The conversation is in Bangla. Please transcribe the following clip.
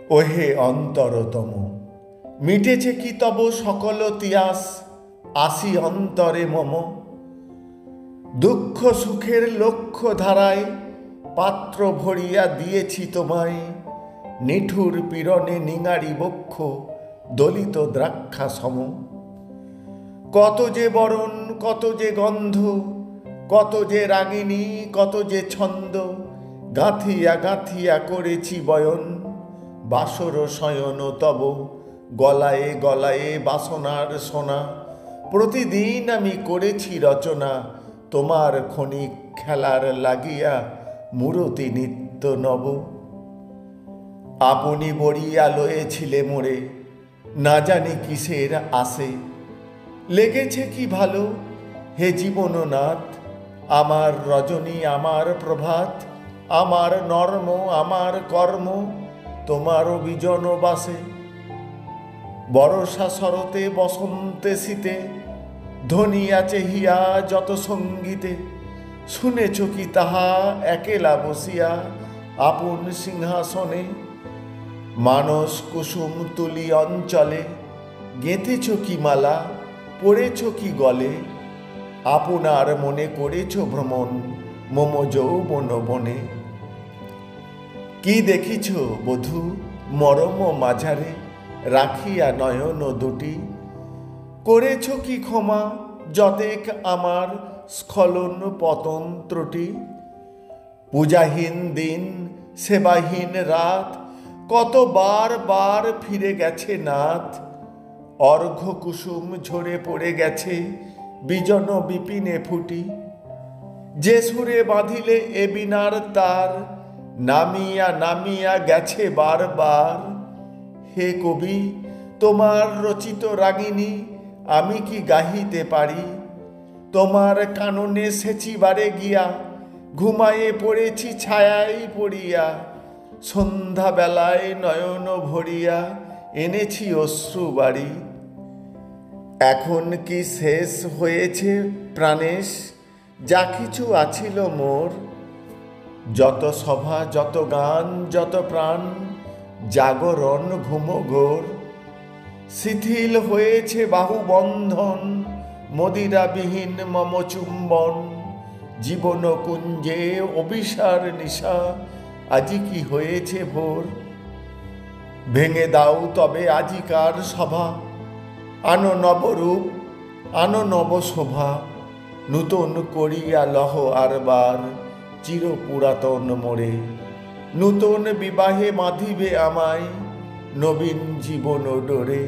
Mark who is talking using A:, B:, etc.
A: ওহে অন্তরতম, মিটেছে কি তব সকল তিয়াস, আসি অন্তরে মম। দুঃখ সুখের লক্ষ্য ধারায় পাত্র ভরিয়া দিয়েছি তোমায়, নিঠুর পীড়নে নিঙারি বক্ষ দলিত দ্রাক্ষা সম। কত যে বরণ, কত যে গন্ধ, কত যে রাগিনী, কত যে ছন্দ, গাঁথিয়া গাঁথিয়া করেছি বয়ন, বাসর শয়ন তব গলায়ে গলায়ে বাসনার সোনা। প্রতিদিন আমি করেছি রচনা, তোমার ক্ষণিক খেলার লাগিয়া মূরতি নিত্য নব। আপনি বড়িয়া লয়েছিলে মোরে, না জানি কিসের আসে। লেগেছে কি ভালো হে জীবননাথ, আমার রজনী, আমার প্রভাত, আমার নর্ম, আমার কর্ম তোমার বিজন বাসে। বরষা শরতে বসন্তে শীতে ধনিয়া চেহিয়া যত সঙ্গীতে, শুনেছ কি তাহা একেলা বসিয়া আপন সিংহাসনে। মানস কুসুম তুলি অঞ্চলে গেঁথেছ কি মালা, পড়েছ কি গলে, আপনার মনে করেছ ভ্রমণ মম যৌবন বনে। কি দেখিছ বধূ মরম মাঝারে রাখিয়া নয়ন দুটি, করেছ কি ক্ষমা যতেক আমার স্খলন পতন ত্রুটি। পূজাহীন দিন, সেবাহীন রাত, কত বার বার ফিরে গেছে নাথ। অর্ঘ্য কুসুম ঝরে পড়ে গেছে বিজন বিপিনে ফুটি। যে সুরে বাঁধিলে এ বিনার তার, নামিয়া নামিয়া গেছে বারবার। হে কবি, তোমার রচিত রাগিনী আমি কি গাহিতে পারি। তোমার কাননে সেচিবারে গিয়া ঘুমায়ে পড়েছি ছায়ায় পড়িয়া। সন্ধ্যাবেলায় নয়ন ভরিয়া এনেছি অশ্রু বাড়ি। এখন কি শেষ হয়েছে প্রাণেশ যা কিছু আছিল মোর। যত সভা, যত গান, যত প্রাণ, জাগরণ ঘুম ঘোর। শিথিল হয়েছে বাহুবন্ধন, মদিরাবিহীন মম চুম্বন। জীবন কুঞ্জে অভিসার নিশা, আজি কি হয়েছে ভোর। ভেঙে দাও তবে আজিকার সভা, আনো নবরূপ, আনো নব শোভা। নূতন করিয়া লহ আরবার চির পুরাতন মোরে। নূতন বিবাহে বাঁধিবে আমায় নবীন জীবন ডোরে।